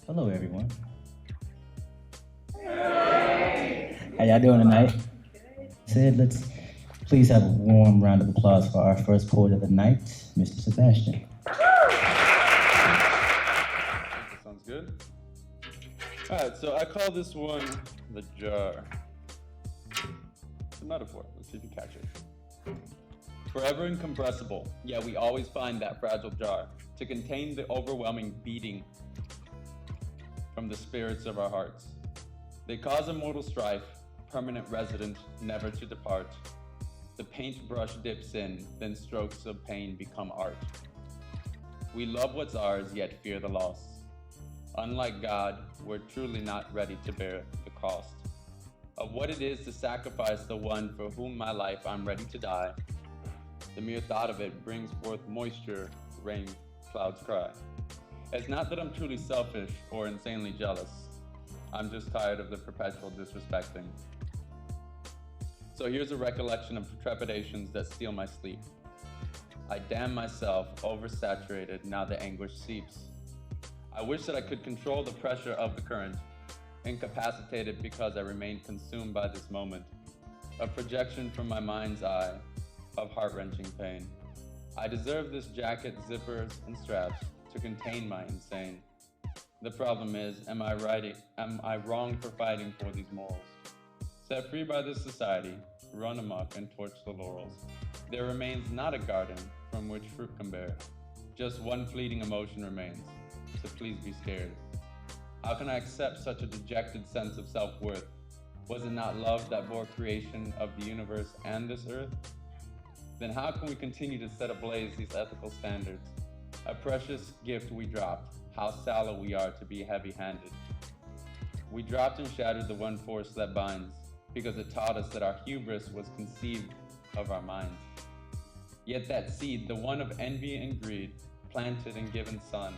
Hello, everyone. How y'all doing tonight? Said, let's please have a warm round of applause for our first poet of the night, Mr. Sebastian. That sounds good. All right, so I call this one the jar. It's a metaphor. Let's see if you catch it. Forever incompressible, yet we always find that fragile jar to contain the overwhelming beating from the spirits of our hearts. They cause immortal strife, permanent resident, never to depart. The paintbrush dips in, then strokes of pain become art. We love what's ours, yet fear the loss. Unlike God, we're truly not ready to bear the cost of what it is to sacrifice the one for whom my life I'm ready to die. The mere thought of it brings forth moisture, rain, clouds cry. It's not that I'm truly selfish or insanely jealous. I'm just tired of the perpetual disrespecting. So here's a recollection of trepidations that steal my sleep. I damn myself, oversaturated, now the anguish seeps. I wish that I could control the pressure of the current, incapacitated because I remain consumed by this moment, a projection from my mind's eye of heart-wrenching pain. I deserve this jacket, zippers, and straps to contain my insane. The problem is, am I wrong for fighting for these morals? Set free by this society, run amok and torch the laurels. There remains not a garden from which fruit can bear. Just one fleeting emotion remains, so please be scared. How can I accept such a dejected sense of self-worth? Was it not love that bore creation of the universe and this earth? Then how can we continue to set ablaze these ethical standards? A precious gift we dropped, how sallow we are to be heavy-handed. We dropped and shattered the one force that binds, because it taught us that our hubris was conceived of our minds. Yet that seed, the one of envy and greed, planted and given sun,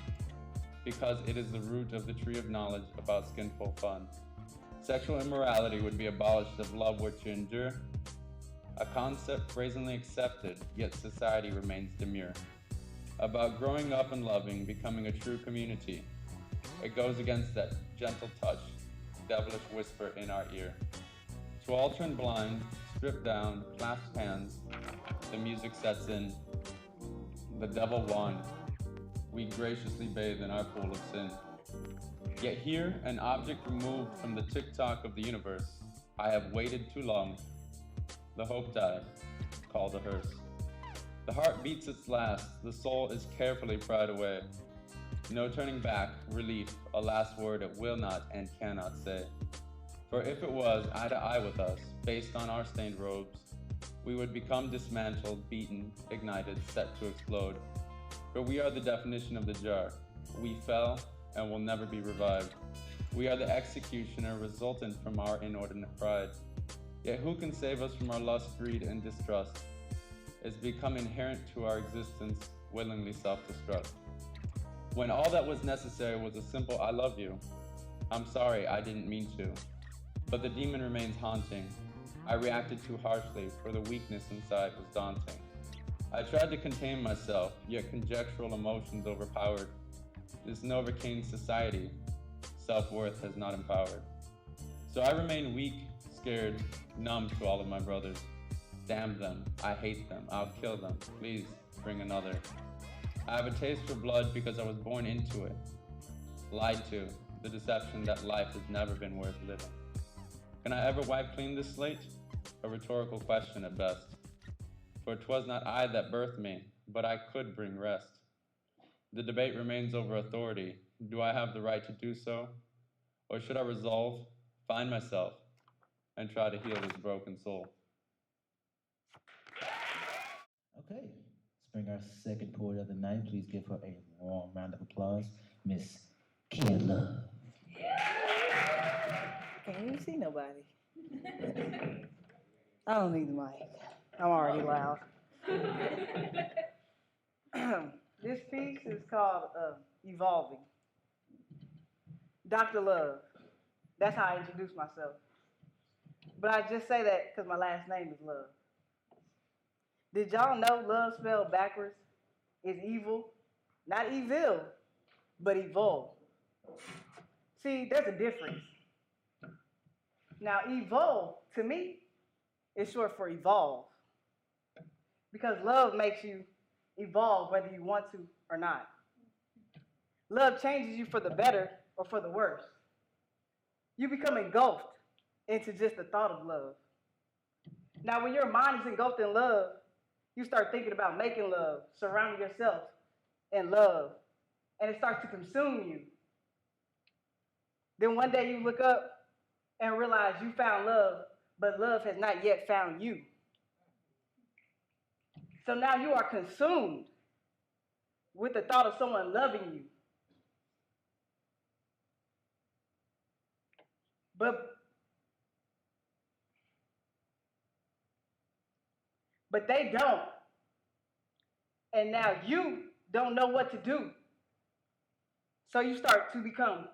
because it is the root of the tree of knowledge about skinful fun. Sexual immorality would be abolished if love were to endure, a concept brazenly accepted, yet society remains demure. About growing up and loving, becoming a true community. It goes against that gentle touch, devilish whisper in our ear. To all turn blind, stripped down, clasped hands, the music sets in. The devil won. We graciously bathe in our pool of sin. Yet here, an object removed from the tick-tock of the universe, I have waited too long. The hope died, called a hearse. The heart beats its last, the soul is carefully pried away. No turning back, relief, a last word it will not and cannot say. For if it was eye to eye with us, based on our stained robes, we would become dismantled, beaten, ignited, set to explode. For we are the definition of the jar. We fell and will never be revived. We are the executioner resultant from our inordinate pride. Yet who can save us from our lust, greed, and distrust? It's become inherent to our existence, willingly self-destruct. When all that was necessary was a simple I love you. I'm sorry, I didn't mean to. But the demon remains haunting. I reacted too harshly, for the weakness inside was daunting. I tried to contain myself, yet conjectural emotions overpowered. This Novocaine society, self-worth has not empowered. So I remain weak, scared, numb to all of my brothers. Damn them, I hate them, I'll kill them, please bring another. I have a taste for blood because I was born into it. Lied to, the deception that life has never been worth living. Can I ever wipe clean this slate? A rhetorical question at best. For 'twas not I that birthed me, but I could bring rest. The debate remains over authority. Do I have the right to do so? Or should I resolve, find myself, and try to heal this broken soul? Okay, let's bring our second poet of the night. Please give her a warm round of applause, Miss Kia Love. Can't even see nobody. I don't need the mic. I'm already loud. This piece is called Evolving. Dr. Love. That's how I introduce myself. But I just say that because my last name is Love. Did y'all know love spelled backwards is evil? Not evil, but evil. See, there's a difference. Now, evolve, to me, is short for evolve. Because love makes you evolve whether you want to or not. Love changes you for the better or for the worse. You become engulfed into just the thought of love. Now, when your mind is engulfed in love, you start thinking about making love, surrounding yourself in love, and it starts to consume you. Then one day you look up and realize you found love, but love has not yet found you. So now you are consumed with the thought of someone loving you. But they don't. And now you don't know what to do. So you start to become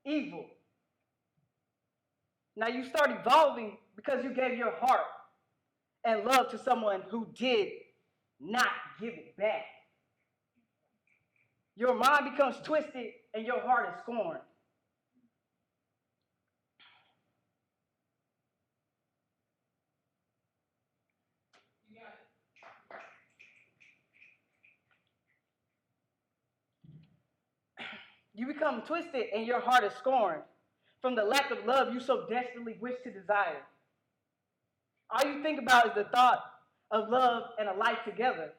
evil. Now you start evolving because you gave your heart and love to someone who did not give it back. Your mind becomes twisted and your heart is scorned. You become twisted and your heart is scorned from the lack of love you so desperately wish to desire. All you think about is the thought of love and a life together.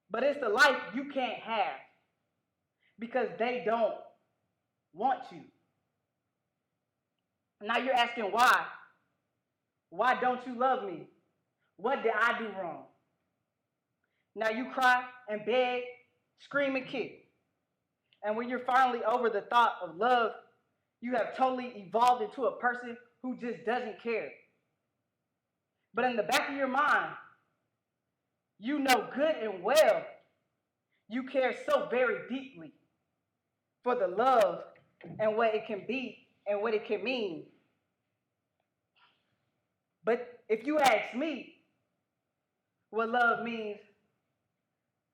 But it's the life you can't have because they don't want you. Now you're asking why. Why don't you love me? What did I do wrong? Now you cry and beg, scream and kick. And when you're finally over the thought of love, you have totally evolved into a person who just doesn't care. But in the back of your mind, you know good and well you care so very deeply for the love and what it can be and what it can mean. But if you ask me what love means,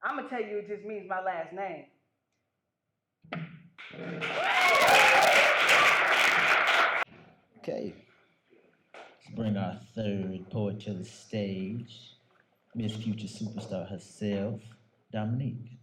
I'm going to tell you it just means my last name. Okay. Let's bring our third poet to the stage, Miss Future Superstar herself, Dominique.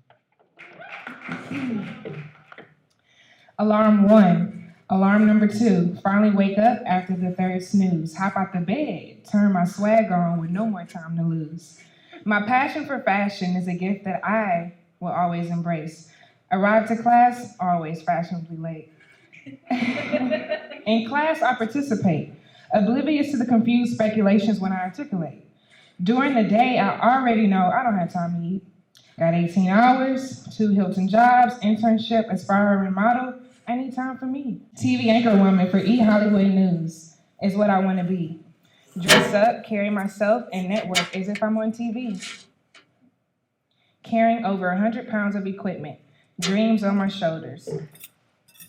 Alarm 1. Alarm number 2. Finally wake up after the third snooze. Hop out the bed. Turn my swag on with no more time to lose. My passion for fashion is a gift that I will always embrace. Arrive to class, always fashionably late. In class, I participate, oblivious to the confused speculations when I articulate. During the day, I already know I don't have time to eat. Got 18 hours, 2 Hilton jobs, internship, aspiring model. I need time for me. TV anchor woman for E! Hollywood News is what I want to be. Dress up, carry myself, and network as if I'm on TV. Carrying over 100 pounds of equipment, dreams on my shoulders.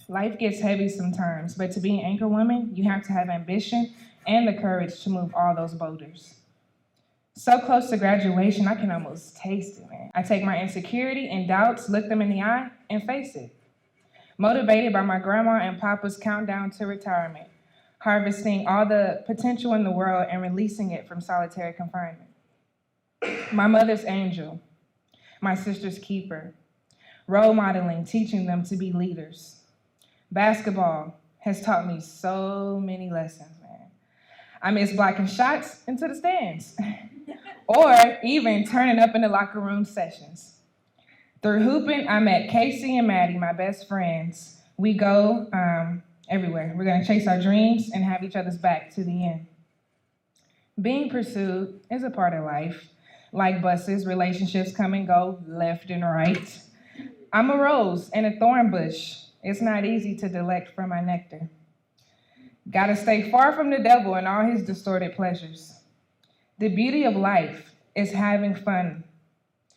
Life gets heavy sometimes, but to be an anchor woman, you have to have ambition and the courage to move all those boulders. So close to graduation, I can almost taste it, man. I take my insecurity and doubts, look them in the eye, and face it. Motivated by my grandma and papa's countdown to retirement, harvesting all the potential in the world and releasing it from solitary confinement. My mother's angel, my sister's keeper, role modeling, teaching them to be leaders. Basketball has taught me so many lessons, man. I miss blocking shots into the stands, or even turning up in the locker room sessions. Through hooping, I met Casey and Maddie, my best friends. We go everywhere. We're gonna chase our dreams and have each other's back to the end. Being pursued is a part of life. Like buses, relationships come and go left and right. I'm a rose in a thorn bush. It's not easy to delect from my nectar. Gotta stay far from the devil and all his distorted pleasures. The beauty of life is having fun.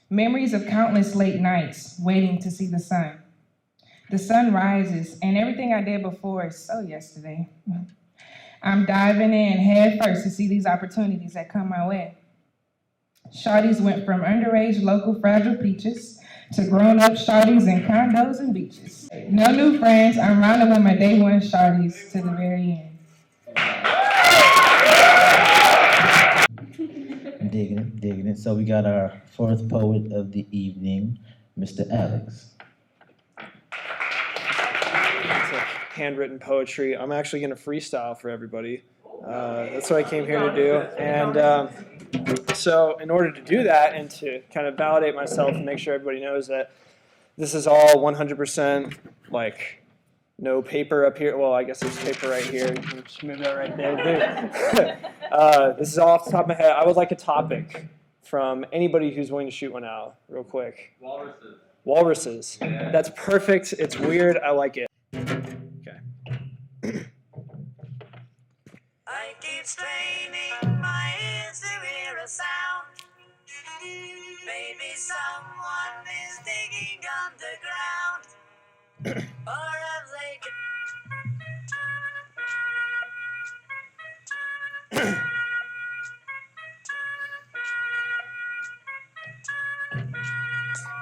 Memories of countless late nights waiting to see the sun. The sun rises and everything I did before is so yesterday. I'm diving in head first to see these opportunities that come my way. Shawties went from underage local fragile peaches to grown-up shawties in condos and beaches. No new friends, I'm rounding with my day one shawties to the very end. Digging it, digging it. So we got our fourth poet of the evening, Mr. Alex. It's like handwritten poetry. I'm actually going to freestyle for everybody. That's what I came here to do. And so in order to do that and to kind of validate myself and make sure everybody knows that this is all 100% like no paper up here. Well, I guess there's paper right here. You can just move that right there. This is all off the top of my head. I would like a topic from anybody who's willing to shoot one out real quick. Walruses. Walruses. Yeah. That's perfect. It's weird. I like it. Okay. I keep straining my ears to hear a sound. Maybe someone is digging underground. Or have they...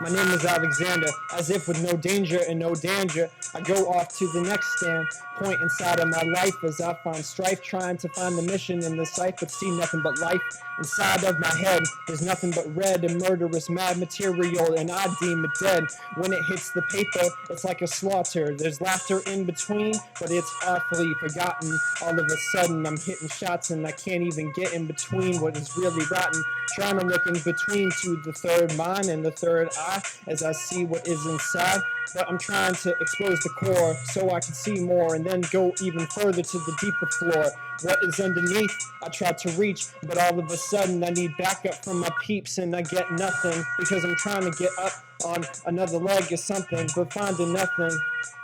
My name is Alexander, as if with no danger and no danger, I go off to the next stand, point inside of my life as I find strife, trying to find the mission in the sight, but see nothing but life. Inside of my head, there's nothing but red and murderous mad material, and I deem it dead. When it hits the paper, it's like a slaughter. There's laughter in between, but it's awfully forgotten. All of a sudden, I'm hitting shots, and I can't even get in between what is really rotten. Trying to look in between to the third mind and the third eye as I see what is inside. But I'm trying to expose the core so I can see more and then go even further to the deeper floor. What is underneath? I try to reach, but all of a sudden I need backup from my peeps and I get nothing because I'm trying to get up on another leg or something, but finding nothing.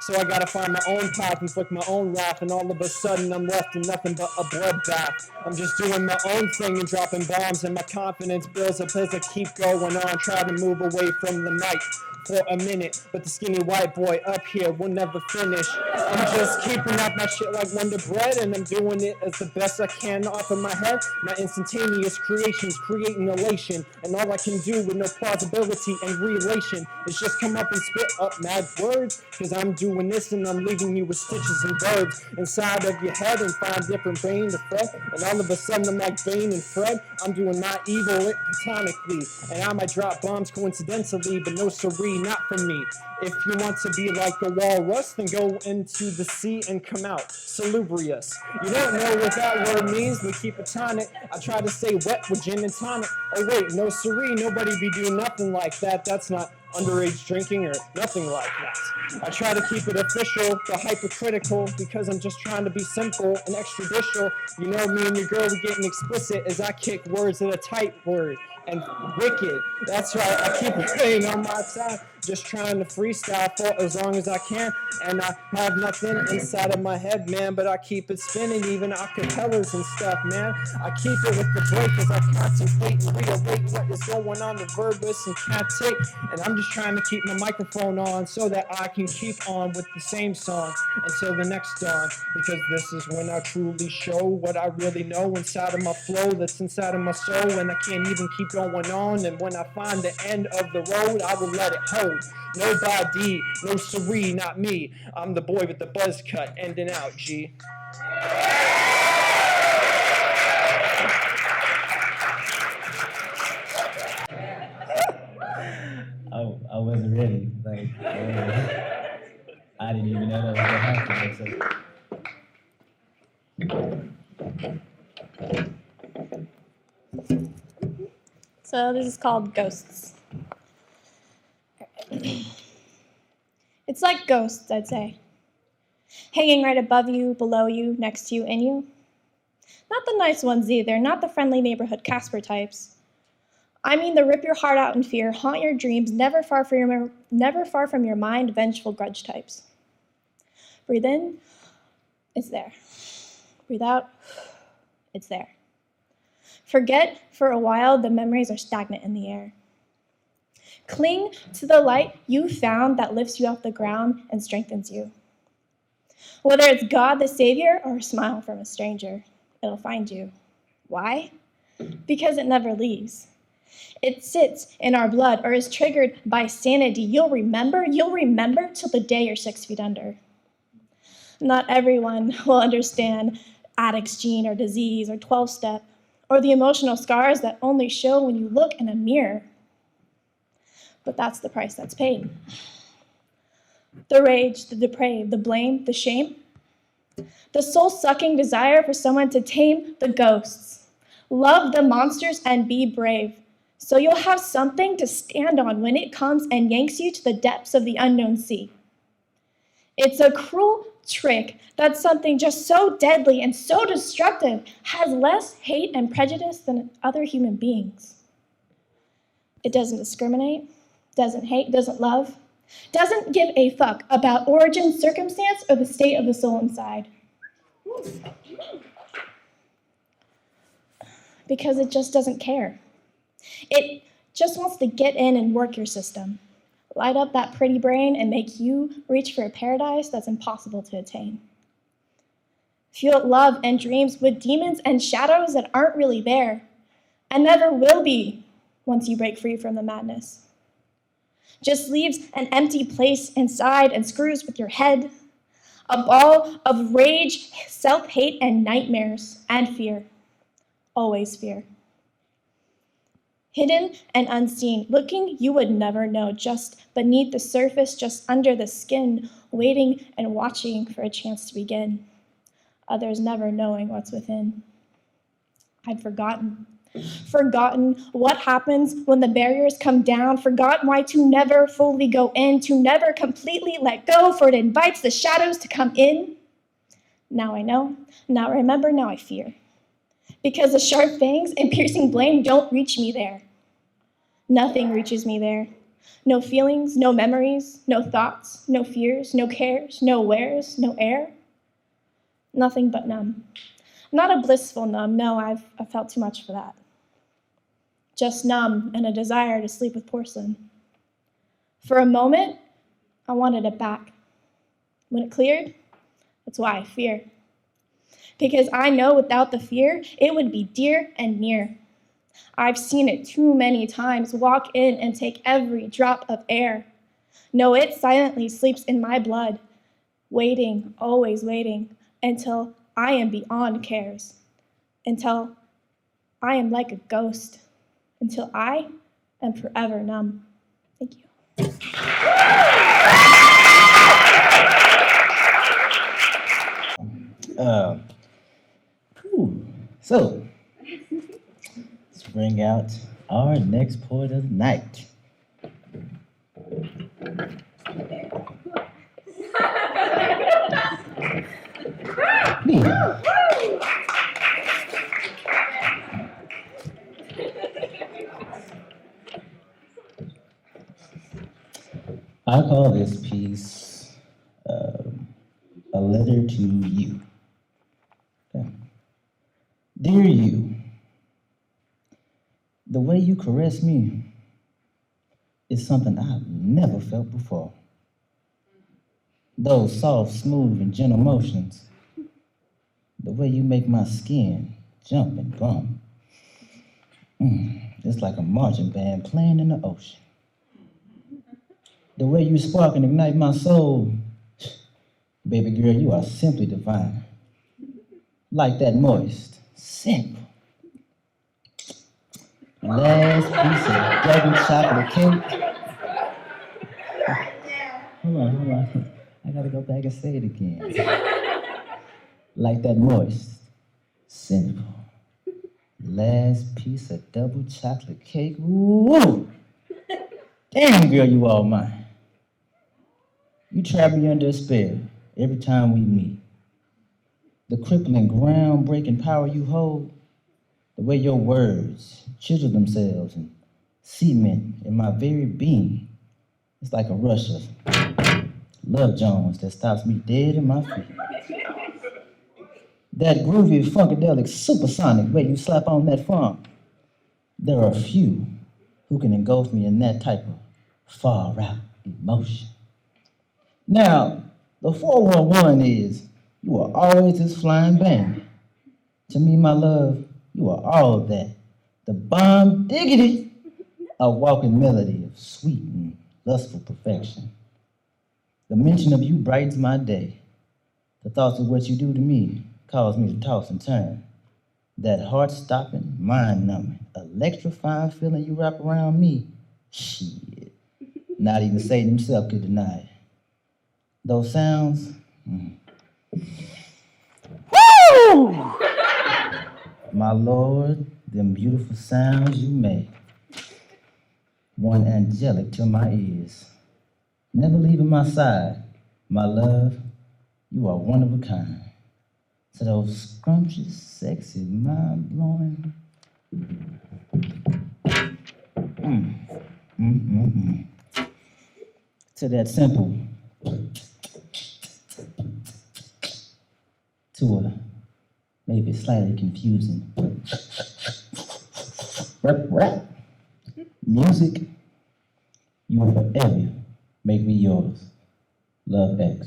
So I gotta find my own path and flick my own wrath, and all of a sudden I'm left in nothing but a bloodbath. I'm just doing my own thing and dropping bombs, and my confidence builds up as I keep going on, trying to move away from the mic for a minute, but the skinny white boy up here will never finish. I'm just keeping up my shit like Wonder Bread, and I'm doing it as the best I can off of my head. My instantaneous creations creating elation, and all I can do with no plausibility and relation is just come up and spit up mad words, cause I'm doing this and I'm leaving you with stitches and verbs inside of your head and find different brain to Fred, and all of a sudden I'm like Bane and Fred. I'm doing my evil it platonically, and I might drop bombs coincidentally, but no siree, not for me. If you want to be like the walrus, then go into the sea and come out salubrious. You don't know what that word means, but keep it tonic. I try to say wet with gin and tonic. Oh wait, no siree, nobody be doing nothing like that. That's not underage drinking or nothing like that. I try to keep it official, but hypercritical, because I'm just trying to be simple and extrajudicial. You know, me and your girl, we getting explicit as I kick words at a tight word. And wicked, that's right, I keep it playing on my side, just trying to freestyle for as long as I can, and I have nothing inside of my head, man, but I keep it spinning, even acapellas and stuff, man. I keep it with the break as I contemplate and reawake what is going on, the verbose and cantate, and I'm just trying to keep my microphone on so that I can keep on with the same song until the next dawn, because this is when I truly show what I really know inside of my flow that's inside of my soul, and I can't even keep going on, and when I find the end of the road, I will let it hold. Nobody, no siree, not me. I'm the boy with the buzz cut, ending out, G. I wasn't ready. Like, I didn't even know that was gonna happen. So this is called Ghosts. It's like ghosts, I'd say. Hanging right above you, below you, next to you, in you. Not the nice ones either, not the friendly neighborhood Casper types. I mean the rip your heart out in fear, haunt your dreams, never far from your mind, vengeful grudge types. Breathe in, it's there. Breathe out, it's there. Forget for a while, the memories are stagnant in the air. Cling to the light you found that lifts you off the ground and strengthens you. Whether it's God the Savior or a smile from a stranger, it'll find you. Why? Because it never leaves. It sits in our blood or is triggered by sanity. You'll remember till the day you're 6 feet under. Not everyone will understand addict's gene or disease or 12-step or the emotional scars that only show when you look in a mirror. But that's the price that's paid. The rage, the depraved, the blame, the shame, the soul-sucking desire for someone to tame the ghosts, love the monsters and be brave, so you'll have something to stand on when it comes and yanks you to the depths of the unknown sea. It's a cruel trick that something just so deadly and so destructive has less hate and prejudice than other human beings. It doesn't discriminate, doesn't hate, doesn't love, doesn't give a fuck about origin, circumstance, or the state of the soul inside. Because it just doesn't care. It just wants to get in and work your system, light up that pretty brain and make you reach for a paradise that's impossible to attain. Fuel love and dreams with demons and shadows that aren't really there and never will be once you break free from the madness. Just leaves an empty place inside and screws with your head, a ball of rage, self-hate, and nightmares, and fear. Always fear. Hidden and unseen, looking you would never know, just beneath the surface, just under the skin, waiting and watching for a chance to begin. Others never knowing what's within. I'd forgotten what happens when the barriers come down, forgotten why to never fully go in, to never completely let go, for it invites the shadows to come in. Now I know, now I remember, now I fear. Because the sharp fangs and piercing blame don't reach me there. Nothing reaches me there. No feelings, no memories, no thoughts, no fears, no cares, no wheres, no air. Nothing but numb. Not a blissful numb, no, I've felt too much for that. Just numb and a desire to sleep with porcelain. For a moment, I wanted it back. When it cleared, that's why I fear. Because I know without the fear, it would be dear and near. I've seen it too many times, walk in and take every drop of air. No, it silently sleeps in my blood, waiting, always waiting, until I am beyond cares, until I am like a ghost, until I am forever numb. Thank you. So, let's bring out our next poet of the night. Me. I call this piece A Letter to You. Okay. Dear you, the way you caress me is something I've never felt before. Those soft, smooth, and gentle motions, the way you make my skin jump and glum. It's like a marching band playing in the ocean. The way you spark and ignite my soul, baby girl, you are simply divine. Like that moist, simple, last piece of double chocolate cake. Hold on. I gotta go back and say it again. Like that moist, simple, last piece of double chocolate cake. Woo! Damn, girl, you all mine. You trap me under a spell every time we meet. The crippling, groundbreaking power you hold, the way your words chisel themselves and cement in my very being, it's like a rush of Love Jones that stops me dead in my feet. That groovy, funkadelic, supersonic way you slap on that funk, there are few who can engulf me in that type of far-out emotion. Now, the 411 is, you are always this flying bang. To me, my love, you are all that. The bomb diggity a walking melody of sweet and lustful perfection. The mention of you brightens my day. The thoughts of what you do to me cause me to toss and turn. That heart-stopping, mind-numbing, electrifying feeling you wrap around me, shit, not even Satan himself could deny it. Those sounds, woo! My Lord, them beautiful sounds you make, one angelic to my ears. Never leaving my side, my love, you are one of a kind. To those scrumptious, sexy, mind-blowing. To that simple. To a maybe slightly confusing. Rap. Music, you will forever make me yours. Love X.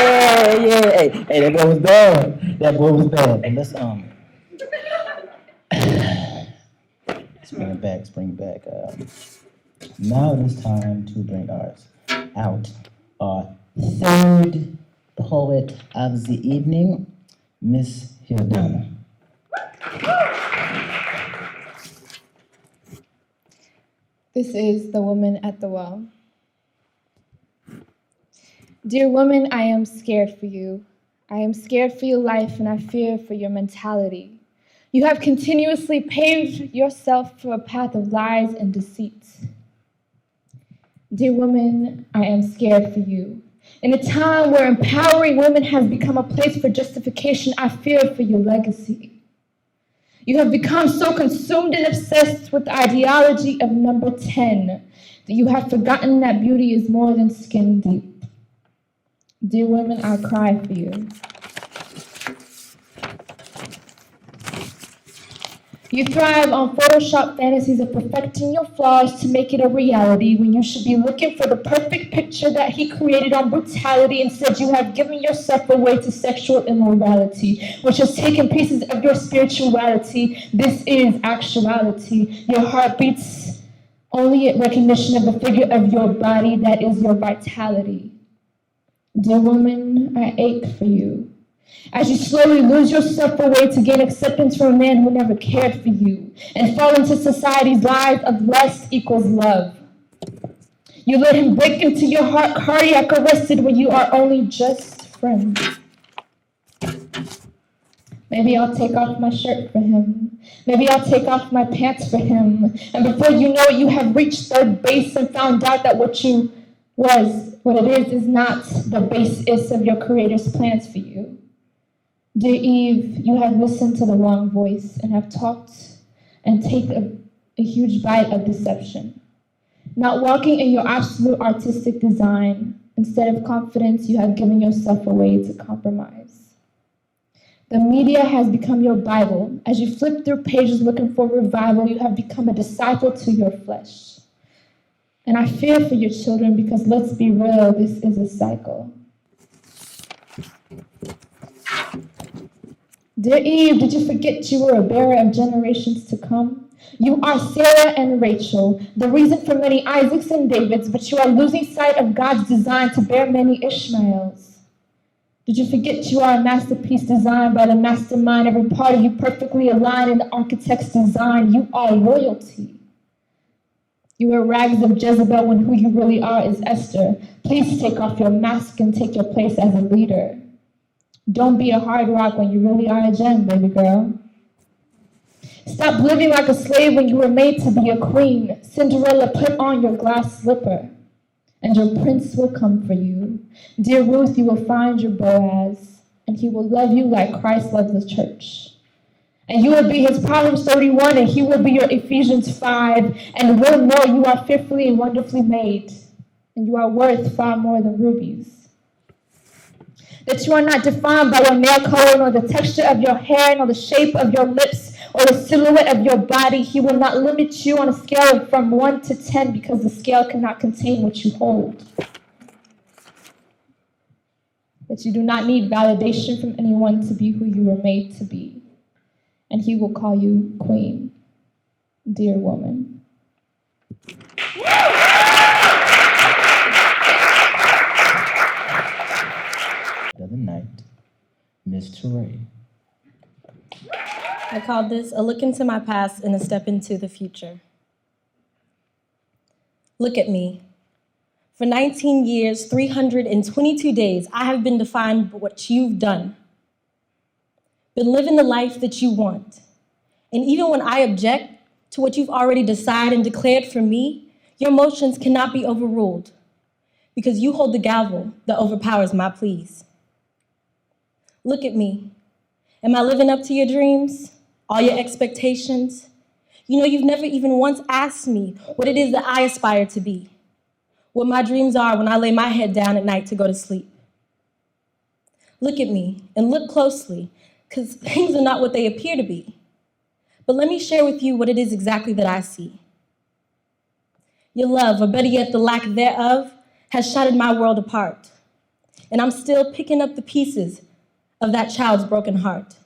Yeah. Hey, that boy was bad. That boy was bad. And let's bring it back. Now it is time to bring ours out. Our third poet of the evening, Miss Hildana. This is The Woman at the Well. Dear woman, I am scared for you. I am scared for your life and I fear for your mentality. You have continuously paved yourself for a path of lies and deceit. Dear woman, I am scared for you. In a time where empowering women has become a place for justification, I fear for your legacy. You have become so consumed and obsessed with the ideology of number 10 that you have forgotten that beauty is more than skin deep. Dear women, I cry for you. You thrive on Photoshop fantasies of perfecting your flaws to make it a reality when you should be looking for the perfect picture that he created on brutality. Instead, you have given yourself away to sexual immorality, which has taken pieces of your spirituality. This is actuality. Your heart beats only at recognition of the figure of your body that is your vitality. Dear woman, I ache for you. As you slowly lose yourself away to gain acceptance from a man who never cared for you and fall into society's lies of less equals love. You let him break into your heart cardiac arrested when you are only just friends. Maybe I'll take off my shirt for him. Maybe I'll take off my pants for him. And before you know it, you have reached third base and found out that what it is not the basis of your creator's plans for you. Dear Eve, you have listened to the wrong voice and have talked and taken a huge bite of deception. Not walking in your absolute artistic design, instead of confidence, you have given yourself away to compromise. The media has become your Bible. As you flip through pages looking for revival, you have become a disciple to your flesh. And I fear for your children because, let's be real, this is a cycle. Dear Eve, did you forget you were a bearer of generations to come? You are Sarah and Rachel, the reason for many Isaacs and Davids, but you are losing sight of God's design to bear many Ishmaels. Did you forget you are a masterpiece designed by the mastermind, every part of you perfectly aligned in the architect's design? You are royalty. You are rags of Jezebel when who you really are is Esther. Please take off your mask and take your place as a leader. Don't be a hard rock when you really are a gem, baby girl. Stop living like a slave when you were made to be a queen. Cinderella, put on your glass slipper, and your prince will come for you. Dear Ruth, you will find your Boaz, and he will love you like Christ loved the church. And you will be his Proverbs 31, and he will be your Ephesians 5, and will know you are fearfully and wonderfully made, and you are worth far more than rubies. That you are not defined by your nail color, nor the texture of your hair, nor the shape of your lips, or the silhouette of your body. He will not limit you on a scale from 1 to 10 because the scale cannot contain what you hold. That you do not need validation from anyone to be who you were made to be. and he will call you queen, dear woman. The other night, Miss Teray. I called this a look into my past and a step into the future. Look at me. For 19 years, 322 days, I have been defined by what you've done. Been living the life that you want. And even when I object to what you've already decided and declared for me, your emotions cannot be overruled because you hold the gavel that overpowers my pleas. Look at me. Am I living up to your dreams? All your expectations? You know, you've never even once asked me what it is that I aspire to be, what my dreams are when I lay my head down at night to go to sleep. Look at me and look closely, because things are not what they appear to be. But let me share with you what it is exactly that I see. Your love, or better yet, the lack thereof, has shattered my world apart. And I'm still picking up the pieces of that child's broken heart.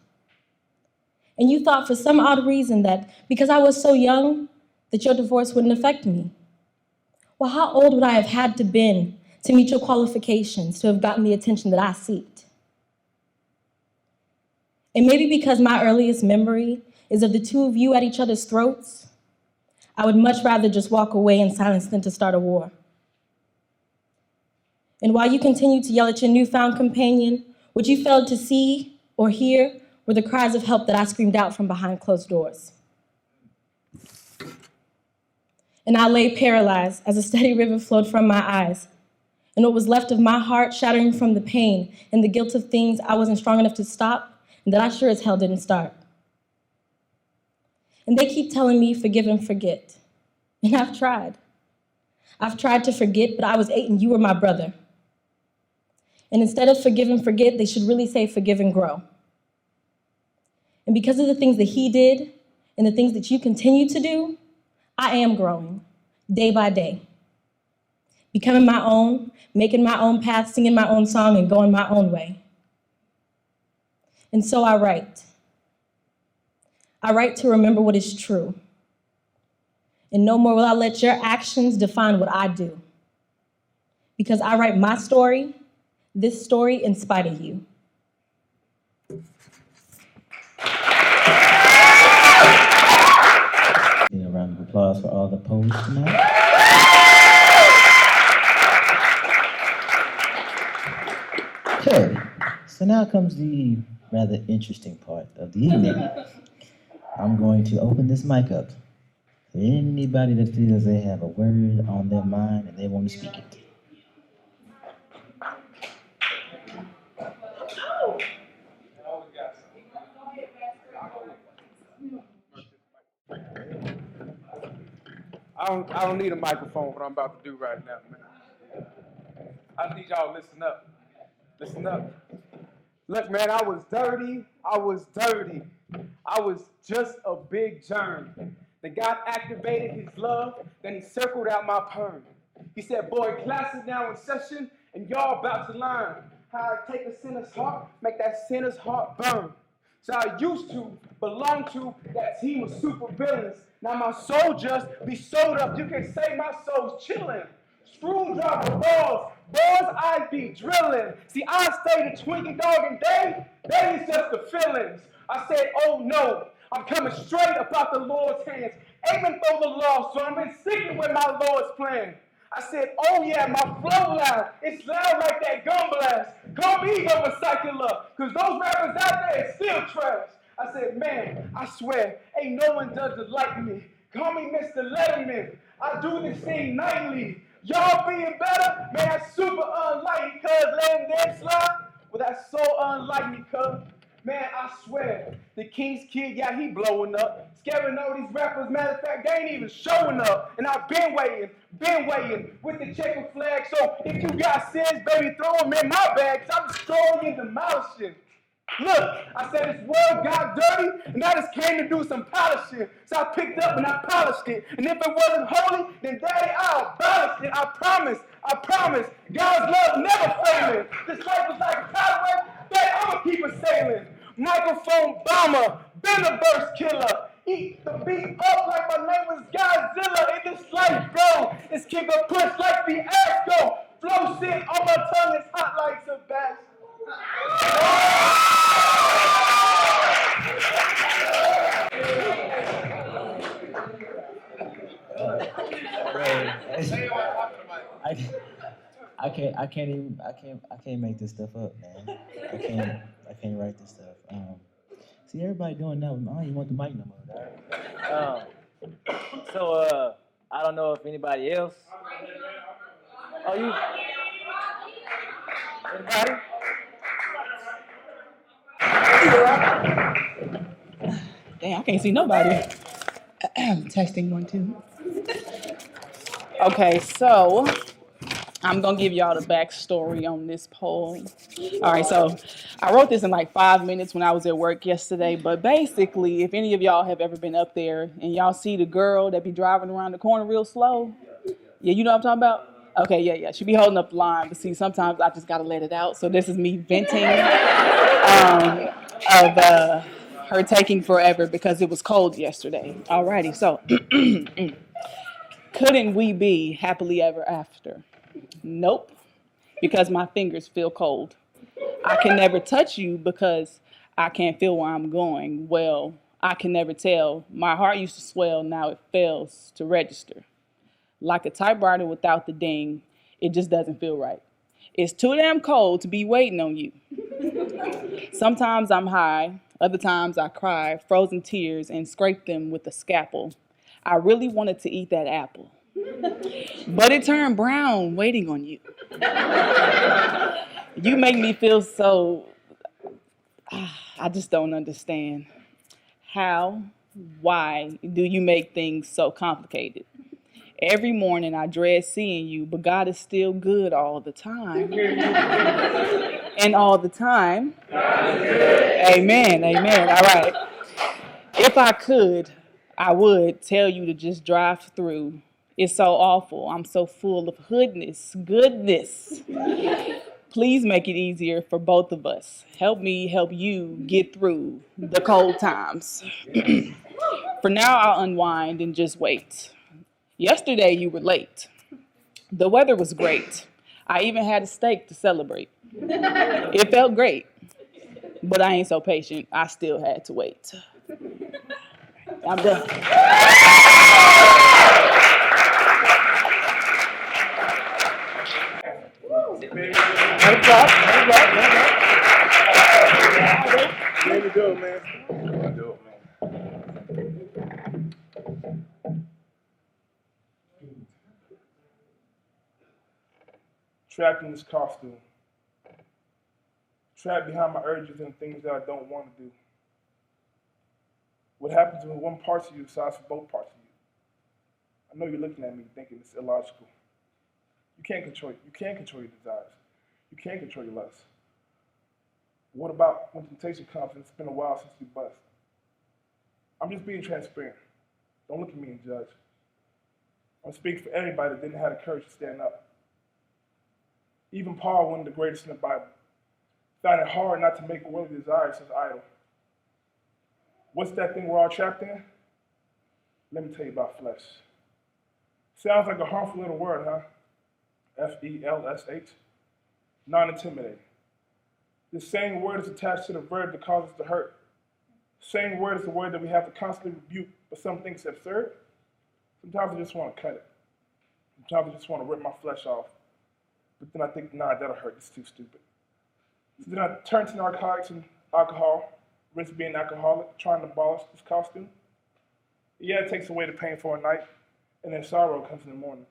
And you thought for some odd reason that because I was so young, that your divorce wouldn't affect me. Well, how old would I have had to been to meet your qualifications to have gotten the attention that I seeked? And maybe because my earliest memory is of the two of you at each other's throats, I would much rather just walk away in silence than to start a war. And while you continue to yell at your newfound companion, what you failed to see or hear were the cries of help that I screamed out from behind closed doors. And I lay paralyzed as a steady river flowed from my eyes, and what was left of my heart shattering from the pain and the guilt of things I wasn't strong enough to stop and that I sure as hell didn't start. And they keep telling me forgive and forget. And I've tried. I've tried to forget, but I was 8 and you were my brother. And instead of forgive and forget, they should really say forgive and grow. And because of the things that he did and the things that you continue to do, I am growing day by day, becoming my own, making my own path, singing my own song, and going my own way. And so I write. I write to remember what is true. And no more will I let your actions define what I do. Because I write my story, this story, in spite of you. A round of applause for all the poets tonight. Okay, so now comes the rather interesting part of the evening. I'm going to open this mic up for anybody that feels they have a word on their mind and they want to speak it. I don't need a microphone for what I'm about to do right now, man. I need y'all to listen up. Listen up. Look, man, I was dirty. I was just a big germ. Then God activated his love, then he circled out my perm. He said, boy, class is now in session, and y'all about to learn how I take a sinner's heart, make that sinner's heart burn. So I used to belong to that team of super villains. Now my soldiers be sold up. You can say my soul's chilling. Screwdriver balls I be drilling. See, I stay the Twinkie dog and they is just the feelings. I said, oh no, I'm coming straight about the Lord's hands, aiming for the lost, so I'm in sync with my Lord's plan. I said, oh yeah, my flow loud. It's loud like that gun blast. Call me ego recycler, cause those rappers out there is still trash. I said, man, I swear, ain't no one does it like me. Call me Mr. Letterman. I do this thing nightly. Y'all being better, man, that's super unlike me, cuz letting them slide. Well, that's so unlike me, cuz. Man, I swear, the King's Kid, yeah, he blowing up. Scaring all these rappers, matter of fact, they ain't even showing up. And I've been waiting with the checker flag. So if you got sins, baby, throw them in my bag, cause I'm destroying and demolishing. Look, I said this world got dirty, and I just came to do some polishing. So I picked up and I polished it. And if it wasn't holy, then daddy, I'll abolish it. I promise. God's love never failing. This life is like a pathway, baby, I'ma keep it sailing. Microphone bomber, been a burst killer. Eat the beat up like my name was Godzilla. In this life, bro, it's kick or push like the ass go. Flow shit on my tongue is hot like Sebastian. I, I can't make this stuff up, man. I can't write this stuff. See, everybody doing that. I don't even want the mic no more, dog. I don't know if anybody else. Oh, you? Anybody? Damn, I can't see nobody. Testing 1, 2. Okay, so I'm gonna give y'all the backstory on this poem. All right, so I wrote this in like 5 minutes when I was at work yesterday, but basically, if any of y'all have ever been up there and y'all see the girl that be driving around the corner real slow, yeah, you know what I'm talking about? Okay, yeah. She be holding up the line, but see, sometimes I just gotta let it out. So this is me venting of her taking forever because it was cold yesterday. Alrighty, so couldn't we be happily ever after? Nope, because my fingers feel cold. I can never touch you because I can't feel where I'm going. Well, I can never tell. My heart used to swell, now it fails to register. Like a typewriter without the ding, it just doesn't feel right. It's too damn cold to be waiting on you. Sometimes I'm high, other times I cry, frozen tears, and scrape them with a scalpel. I really wanted to eat that apple, but it turned brown waiting on you. You make me feel so, I just don't understand. How, why do you make things so complicated? Every morning I dread seeing you, but God is still good all the time. And all the time. Amen, amen. All right. If I could, I would tell you to just drive through. It's so awful. I'm so full of goodness. Please make it easier for both of us. Help me help you get through the cold times. For now, I'll unwind and just wait. Yesterday, you were late. The weather was great. I even had a steak to celebrate. It felt great, but I ain't so patient. I still had to wait. I'm done. There you go, man. Trapped in this costume. Trapped behind my urges and things that I don't want to do. What happens when one part of you decides for both parts of you? I know you're looking at me thinking it's illogical. You can't control your desires. You can't control your lusts. What about when temptation comes and it's been a while since you bust? I'm just being transparent. Don't look at me and judge. I'm speaking for everybody that didn't have the courage to stand up. Even Paul, one of the greatest in the Bible, found it hard not to make worldly desires his idol. What's that thing we're all trapped in? Let me tell you about flesh. Sounds like a harmful little word, huh? F-E-L-S-H. Non-intimidating. This same word is attached to the verb that causes us to hurt. Same word is the word that we have to constantly rebuke, but some think it's absurd. Sometimes I just want to cut it. Sometimes I just want to rip my flesh off. But then I think, nah, that'll hurt. It's too stupid. So then I turn to narcotics and alcohol, risk being alcoholic, trying to abolish this costume. Yeah, it takes away the pain for a night, and then sorrow comes in the morning.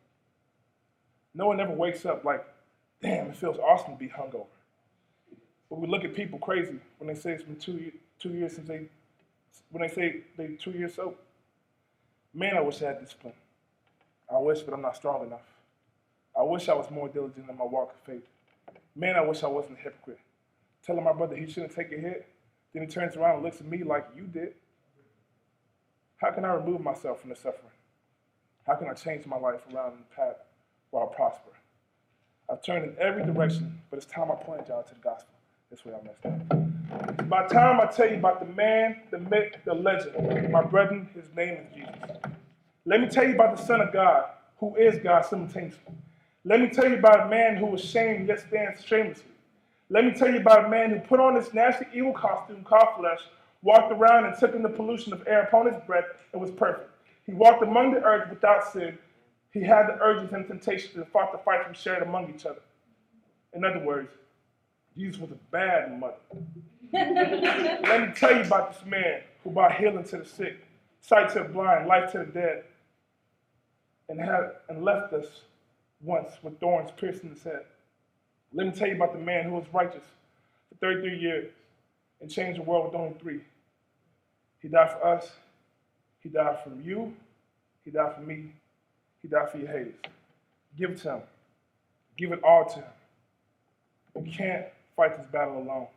No one ever wakes up like, damn, it feels awesome to be hungover. But we look at people crazy when they say it's been 2 years since when they say they 2 years sober. Man, I wish I had discipline. I wish, but I'm not strong enough. I wish I was more diligent in my walk of faith. Man, I wish I wasn't a hypocrite. Telling my brother he shouldn't take a hit, then he turns around and looks at me like you did. How can I remove myself from the suffering? How can I change my life around the path where I prosper? I've turned in every direction, but it's time I pointed y'all to the gospel. That's where I messed up. By the time I tell you about the man, the myth, the legend, my brethren, his name is Jesus. Let me tell you about the Son of God, who is God simultaneously. Let me tell you about a man who was shamed yet stands shamelessly. Let me tell you about a man who put on this nasty evil costume called flesh, walked around and took in the pollution of air upon his breath, and was perfect. He walked among the earth without sin. He had the urges and temptations and fought the fights we shared among each other. In other words, Jesus was a bad mother. Let me tell you about this man who brought healing to the sick, sight to the blind, life to the dead, and left us once with thorns piercing his head. Let me tell you about the man who was righteous for 33 years and changed the world with only 3. He died for us. He died for you. He died for me. He died for your haters. Give it to him. Give it all to him. You can't fight this battle alone.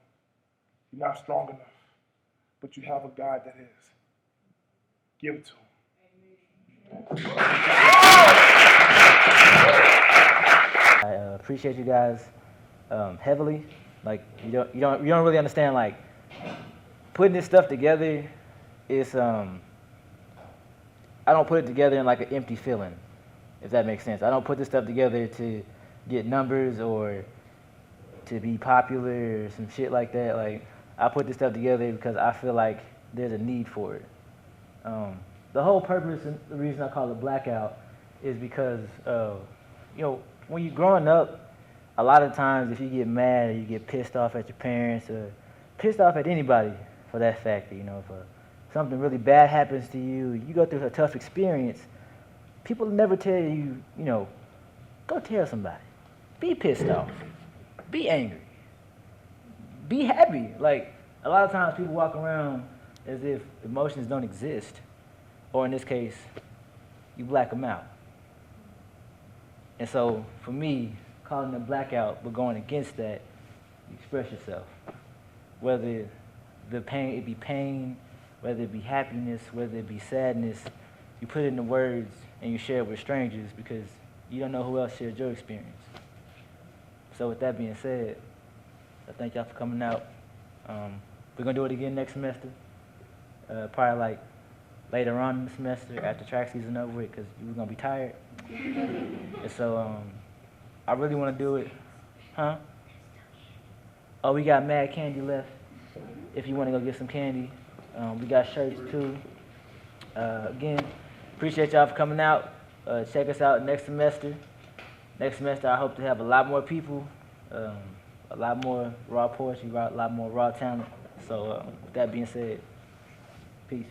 You're not strong enough. But you have a God that is. Give it to him. I appreciate you guys heavily. Like you don't really understand. Like putting this stuff together is I don't put it together in like an empty feeling, if that makes sense. I don't put this stuff together to get numbers or to be popular or some shit like that. Like I put this stuff together because I feel like there's a need for it. The whole purpose and the reason I call it Blackout is because when you're growing up, a lot of times if you get mad or you get pissed off at your parents or pissed off at anybody for that factor, if something really bad happens to you, you go through a tough experience, people never tell you, go tell somebody. Be pissed off. Be angry. Be happy. Like, a lot of times people walk around as if emotions don't exist. Or in this case, you black them out. And so, for me, calling it Blackout, but going against that, you express yourself. Whether it be pain, whether it be happiness, whether it be sadness, you put it into words and you share it with strangers because you don't know who else shared your experience. So with that being said, I thank y'all for coming out. We're gonna do it again next semester. Probably like later on in the semester after track season over with, because you were gonna be tired. And so I really wanna do it. Huh? Oh, we got mad candy left. If you wanna go get some candy. We got shirts too. Again, appreciate y'all for coming out. Check us out next semester. Next semester, I hope to have a lot more people, a lot more raw poetry, a lot more raw talent. So with that being said, peace.